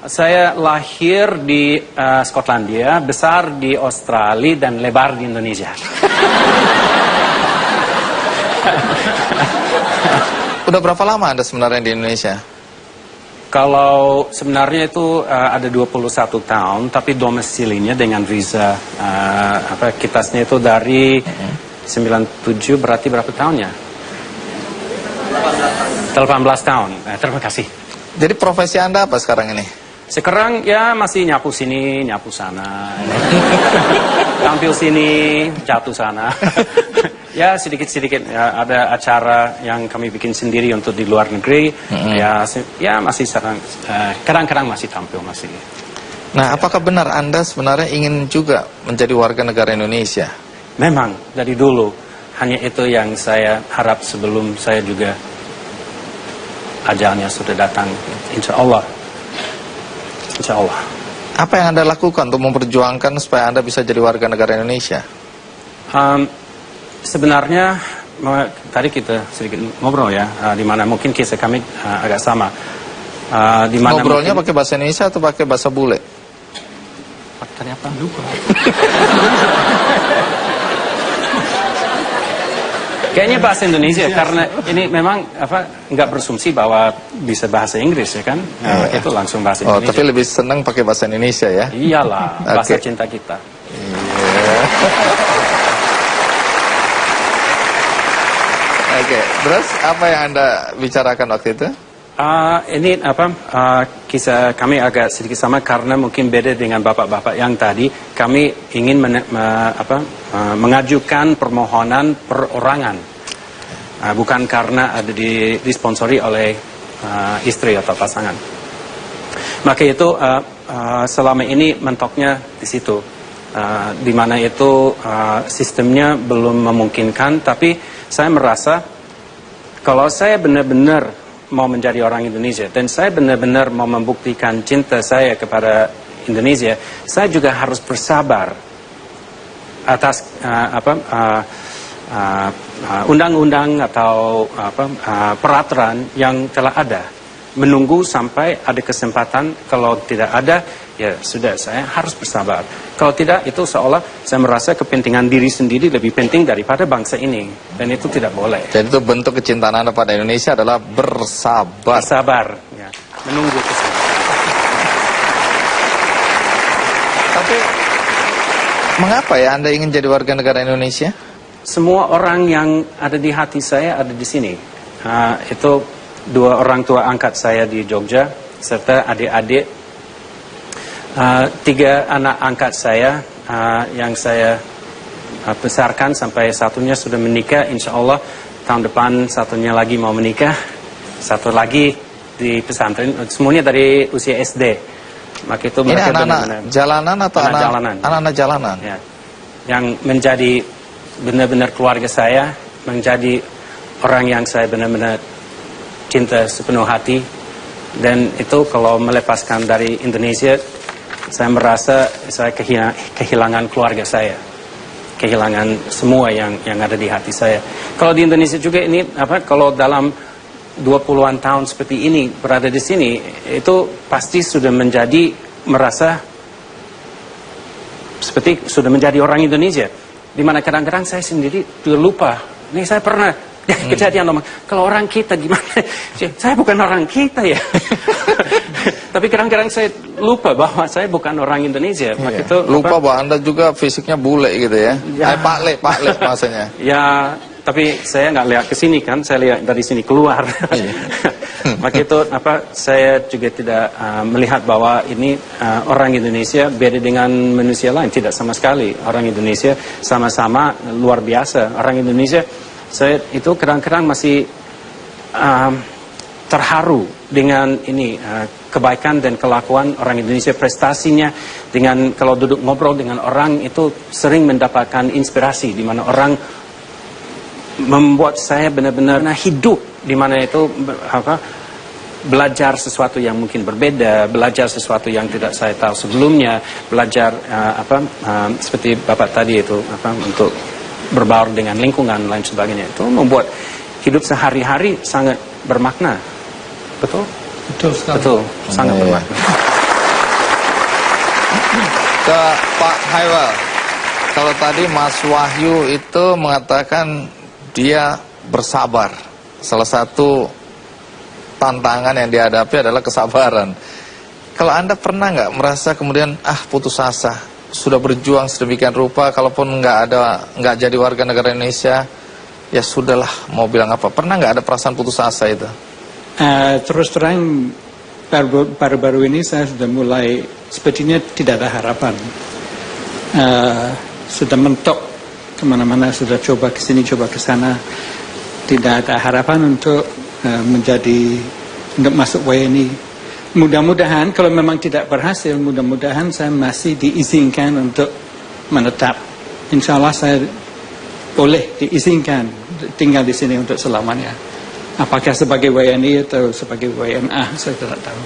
Saya lahir di Skotlandia, besar di Australia dan lebar di Indonesia. Udah berapa lama Anda sebenarnya di Indonesia? Kalau sebenarnya itu ada 21 tahun, tapi domisilinya dengan visa kitasnya itu dari 97, berarti berapa tahunnya? 18 tahun. Terima kasih. Jadi profesi Anda apa sekarang ini? Sekarang ya masih nyapu sini, nyapu sana. Tampil sini, jatuh sana. Ya sedikit-sedikit ya, ada acara yang kami bikin sendiri untuk di luar negeri. Ya masih kadang-kadang masih tampil masih. Nah, apakah benar Anda sebenarnya ingin juga menjadi warga negara Indonesia? Memang dari dulu hanya itu yang saya harap sebelum saya juga ajalnya sudah datang. Insya Allah. Insya Allah. Apa yang Anda lakukan untuk memperjuangkan supaya Anda bisa jadi warga negara Indonesia? Sebenarnya tadi kita sedikit ngobrol ya, di mana mungkin kisah kami agak sama. Di mana ngobrolnya pakai bahasa Indonesia atau pakai bahasa bule? Tadi apa? Lupa. Kayaknya bahasa Indonesia karena ini memang nggak bersumsi bahwa bisa bahasa Inggris ya kan? Itu langsung bahasa Indonesia. Oh, tapi lebih senang pakai bahasa Indonesia ya? Iyalah, bahasa cinta kita. Iya. Oke, terus apa yang Anda bicarakan waktu itu? Ini kisah kami agak sedikit sama karena mungkin beda dengan bapak-bapak yang tadi. Kami ingin mengajukan permohonan perorangan, bukan karena ada disponsori oleh istri atau pasangan. Maka itu selama ini mentoknya di situ, di mana itu sistemnya belum memungkinkan. Tapi saya merasa kalau saya benar-benar mau menjadi orang Indonesia dan saya benar-benar mau membuktikan cinta saya kepada Indonesia, saya juga harus bersabar atas undang-undang atau peraturan yang telah ada. Menunggu sampai ada kesempatan. Kalau tidak ada, ya sudah, saya harus bersabar. Kalau tidak, itu seolah saya merasa kepentingan diri sendiri lebih penting daripada bangsa ini. Dan itu tidak boleh. Jadi itu bentuk kecintaan Anda pada Indonesia adalah bersabar. Bersabar, ya. Menunggu kesempatan. Tapi, mengapa ya Anda ingin jadi warga negara Indonesia? Semua orang yang ada di hati saya ada di sini. Itu 2 orang tua angkat saya di Jogja, serta adik-adik, 3 anak angkat saya yang saya besarkan sampai satunya sudah menikah. Insya Allah tahun depan satunya lagi mau menikah, satu lagi di pesantren, semuanya dari usia SD. Maka itu Ini mereka anak-anak benar-benar jalanan atau jalanan. anak-anak jalanan? Ya. Yang menjadi benar-benar keluarga saya, menjadi orang yang saya benar-benar cinta sepenuh hati. Dan itu kalau melepaskan dari Indonesia, saya merasa saya kehilangan keluarga saya, kehilangan semua yang ada di hati saya. Kalau di Indonesia juga ini kalau dalam 20-an tahun seperti ini berada di sini, itu pasti sudah merasa seperti sudah menjadi orang Indonesia. Dimana kadang-kadang saya sendiri lupa. Nih saya pernah kejadian kalau orang kita gimana? Saya bukan orang kita ya. Tapi kadang-kadang saya lupa bahwa saya bukan orang Indonesia. Iya. Itu lupa bahwa Anda juga fisiknya bule gitu ya. Pak Le maksudnya. Ya, tapi saya nggak lihat ke sini kan, saya lihat dari sini keluar. Maka itu saya juga tidak melihat bahwa ini orang Indonesia beda dengan manusia lain, tidak sama sekali. Orang Indonesia sama-sama luar biasa. Orang Indonesia, saya itu kadang-kadang masih terharu dengan ini kebaikan dan kelakuan orang Indonesia, prestasinya. Dengan kalau duduk ngobrol dengan orang itu sering mendapatkan inspirasi, di mana orang membuat saya benar-benar hidup, di mana itu belajar sesuatu yang mungkin berbeda, belajar sesuatu yang tidak saya tahu sebelumnya, belajar seperti Bapak tadi itu untuk berbaur dengan lingkungan lain sebagainya. Itu membuat hidup sehari-hari sangat bermakna. Betul? Betul sekali. Betul, sangat bermakna. Ke Pak Haywal, kalau tadi Mas Wahyu itu mengatakan dia bersabar. Salah satu tantangan yang dihadapi adalah kesabaran. Kalau Anda pernah nggak merasa kemudian putus asa, sudah berjuang sedemikian rupa, kalaupun nggak jadi warga negara Indonesia, ya sudahlah, mau bilang apa? Pernah nggak ada perasaan putus asa itu? Terus terang baru-baru ini saya sudah mulai sepertinya tidak ada harapan. Sudah mentok kemana-mana, sudah coba ke sini, coba ke sana, tidak ada harapan untuk untuk masuk WNI. Mudah-mudahan kalau memang tidak berhasil, mudah-mudahan saya masih diizinkan untuk menetap. Insya Allah saya boleh diizinkan tinggal di sini untuk selamanya. Apakah sebagai WNI atau sebagai WNA, saya tidak tahu.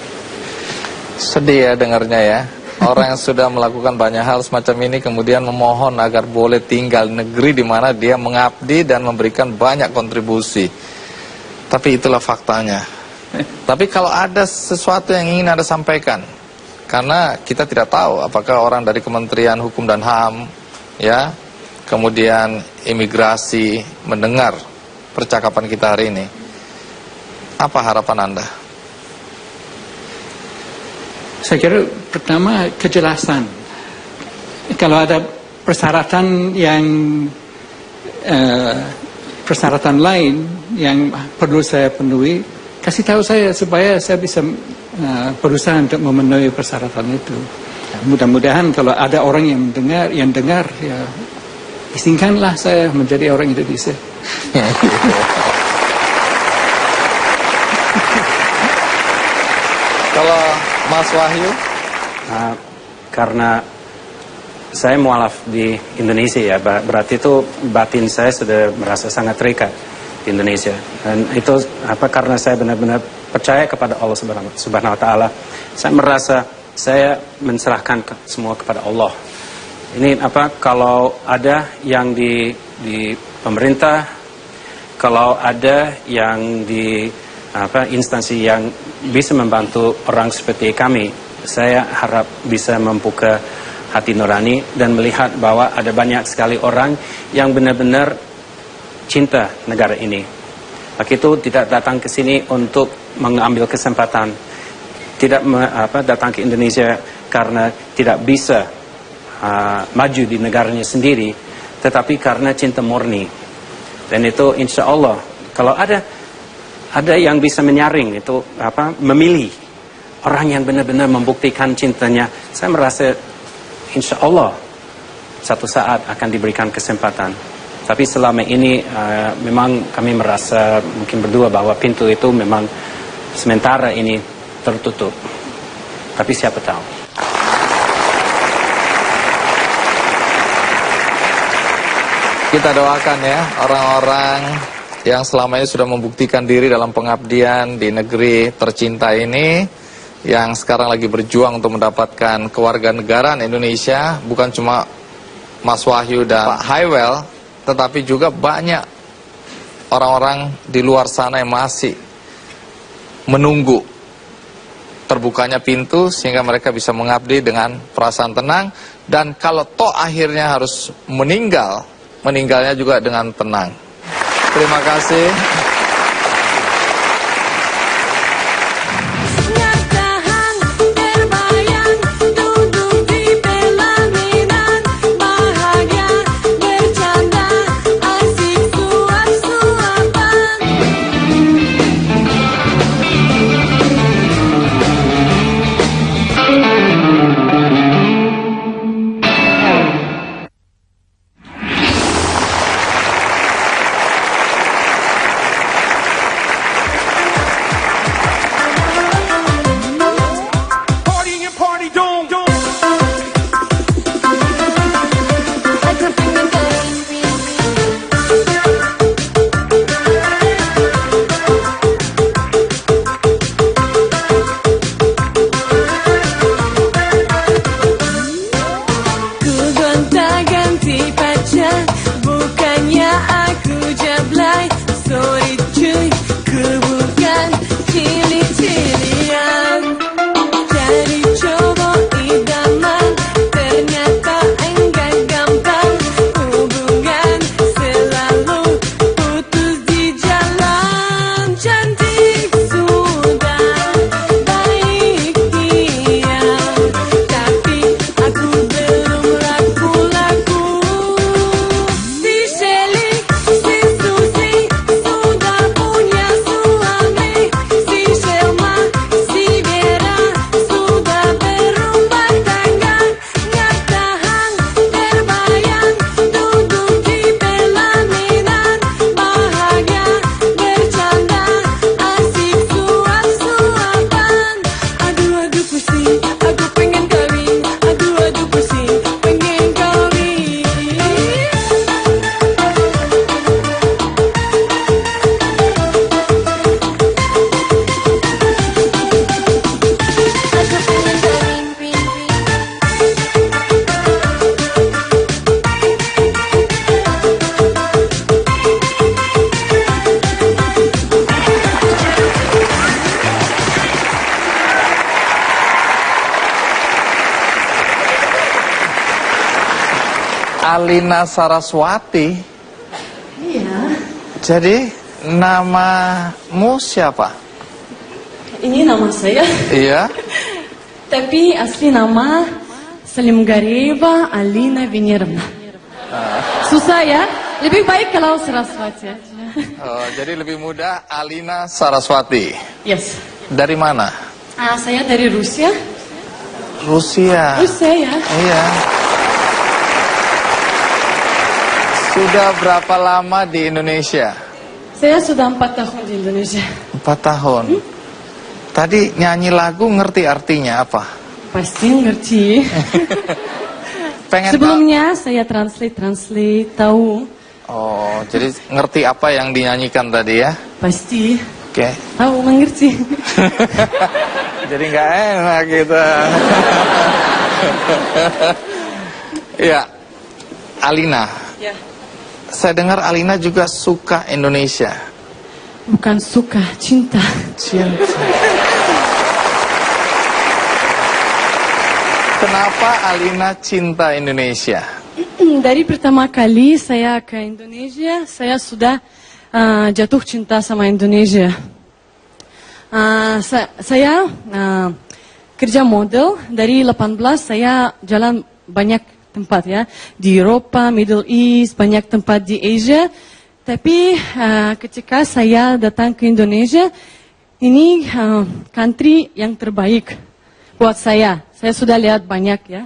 Sedih ya dengarnya ya. Orang yang sudah melakukan banyak hal semacam ini kemudian memohon agar boleh tinggal di negeri di mana dia mengabdi dan memberikan banyak kontribusi. Tapi itulah faktanya. Tapi kalau ada sesuatu yang ingin Anda sampaikan, karena kita tidak tahu apakah orang dari Kementerian Hukum dan HAM, ya, kemudian imigrasi mendengar percakapan kita hari ini. Apa harapan Anda? Saya kira pertama kejelasan. Kalau ada persyaratan persyaratan lain yang perlu saya penuhi, kasih tahu saya supaya saya bisa berusaha untuk memenuhi persyaratan itu. Mudah-mudahan kalau ada orang yang dengar ya izinkanlah saya menjadi orang Indonesia. Kalau Mas Wahyu? Karena saya mualaf di Indonesia ya, berarti itu batin saya sudah merasa sangat terikat di Indonesia. Dan itu karena saya benar-benar percaya kepada Allah Subhanahu wa Ta'ala. Saya merasa saya menserahkan semua kepada Allah. Ini kalau ada yang di pemerintah, kalau ada yang di instansi yang bisa membantu orang seperti kami, saya harap bisa membuka hati nurani dan melihat bahwa ada banyak sekali orang yang benar-benar cinta negara ini. Maka itu tidak datang ke sini untuk mengambil kesempatan, tidak datang ke Indonesia karena tidak bisa maju di negaranya sendiri, tetapi karena cinta murni. Dan itu insya Allah kalau ada ada yang bisa menyaring itu memilih orang yang benar-benar membuktikan cintanya. Saya merasa insya Allah satu saat akan diberikan kesempatan. Tapi selama ini memang kami merasa mungkin berdua bahwa pintu itu memang sementara ini tertutup. Tapi siapa tahu. Kita doakan ya orang-orang yang selama ini sudah membuktikan diri dalam pengabdian di negeri tercinta ini, yang sekarang lagi berjuang untuk mendapatkan kewarganegaraan Indonesia, bukan cuma Mas Wahyu dan Pak Haiwel, tetapi juga banyak orang-orang di luar sana yang masih menunggu terbukanya pintu sehingga mereka bisa mengabdi dengan perasaan tenang, dan kalau toh akhirnya harus meninggalnya juga dengan tenang. Terima kasih. Alina Saraswati. Iya. Jadi namamu siapa? Ini nama saya. Iya. Tapi asli nama Salim Gareva Alina Venerovna. Susah ya? Lebih baik kalau Saraswati aja. Oh, jadi lebih mudah Alina Saraswati. Yes. Dari mana? Saya dari Rusia. Rusia. Rusia ya. Iya. Sudah berapa lama di Indonesia? Saya sudah 4 tahun di Indonesia. 4 tahun. Tadi nyanyi lagu ngerti artinya apa? Pasti ngerti. Sebelumnya saya translate tahu. Oh, jadi ngerti apa yang dinyanyikan tadi ya? Pasti. Oke. Tahu, mengerti. Jadi nggak enak gitu. Ya, Alina. Ya. Saya dengar Alina juga suka Indonesia. Bukan suka, cinta. Cinta. Kenapa Alina cinta Indonesia? Dari pertama kali saya ke Indonesia, saya sudah jatuh cinta sama Indonesia. Saya kerja model dari 18, saya jalan banyak tempat ya, di Eropa, Middle East, banyak tempat di Asia. Tapi ketika saya datang ke Indonesia, ini country yang terbaik buat saya. Saya sudah lihat banyak ya.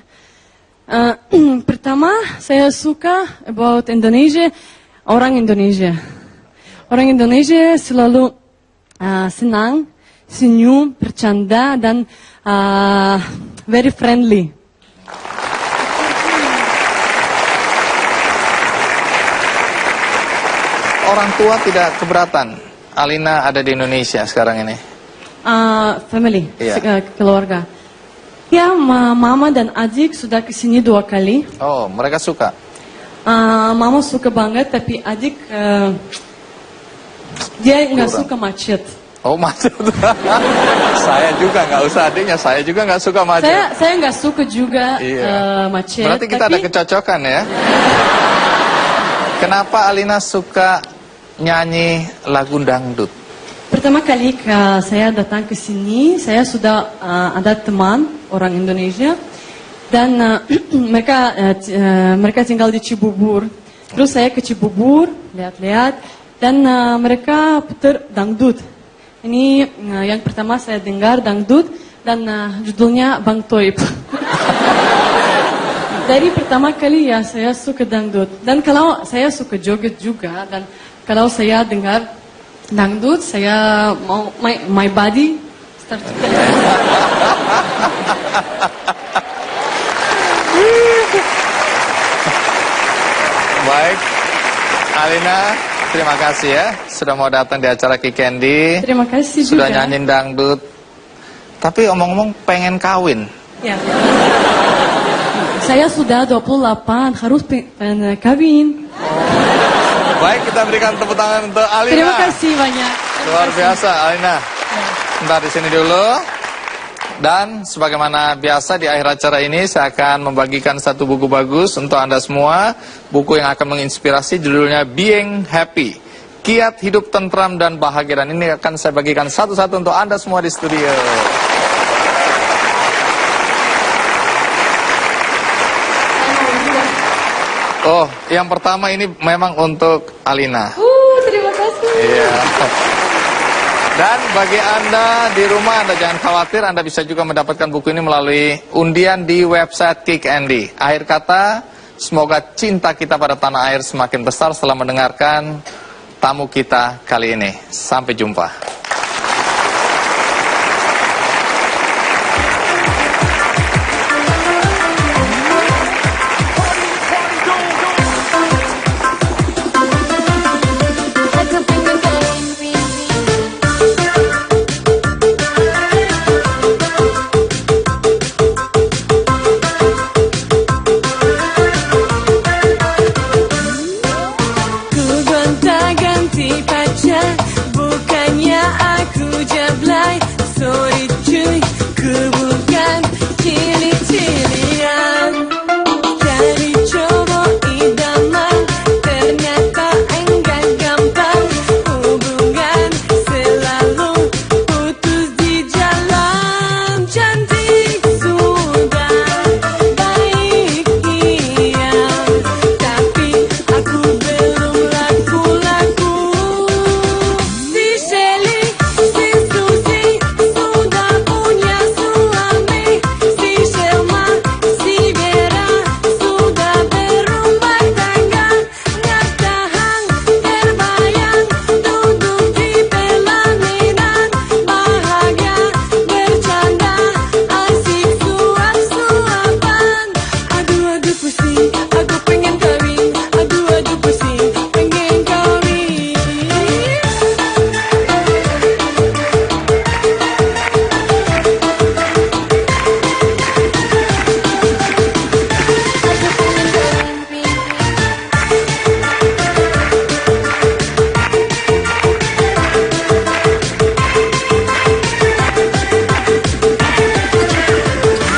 Pertama, saya suka about Indonesia, orang Indonesia. Orang Indonesia selalu senang, senyum, bercanda, dan very friendly. Orang tua tidak keberatan Alina ada di Indonesia sekarang ini? Family, Iya. keluarga. Ya, mama dan adik sudah kesini 2 kali. Oh, mereka suka? Mama suka banget, tapi adik dia nggak suka macet. Oh, macet. Saya juga nggak usah adiknya, saya juga nggak suka macet. Saya nggak suka juga macet. Berarti kita ada kecocokan ya? Kenapa Alina suka nyanyi lagu dangdut? Pertama kali saya datang ke sini, saya sudah ada teman orang Indonesia dan mereka tinggal di Cibubur. Terus saya ke Cibubur, lihat-lihat, dan mereka putar dangdut. Ini yang pertama saya dengar dangdut dan judulnya Bang Toib. Dari pertama kali ya saya suka dangdut. Dan kalau saya suka joget juga, dan kalau saya dengar dangdut, saya mau my body start to Baik, Alina, terima kasih ya sudah mau datang di acara Ki Candy. Terima kasih sudah juga. nyanyiin dangdut. Tapi omong-omong pengen kawin. Ya. Saya sudah 28, harus kawin. Baik, kita berikan tepuk tangan untuk Alina. Terima kasih banyak. Luar biasa, Alina. Bentar di sini dulu. Dan sebagaimana biasa di akhir acara ini saya akan membagikan satu buku bagus untuk Anda semua. Buku yang akan menginspirasi, judulnya Being Happy. Kiat hidup tentram dan bahagia. Dan ini akan saya bagikan satu-satu untuk Anda semua di studio. Oh, yang pertama ini memang untuk Alina. Terima kasih. Iya. Dan bagi Anda di rumah, Anda jangan khawatir, Anda bisa juga mendapatkan buku ini melalui undian di website Ki Candy. Akhir kata, semoga cinta kita pada tanah air semakin besar setelah mendengarkan tamu kita kali ini. Sampai jumpa.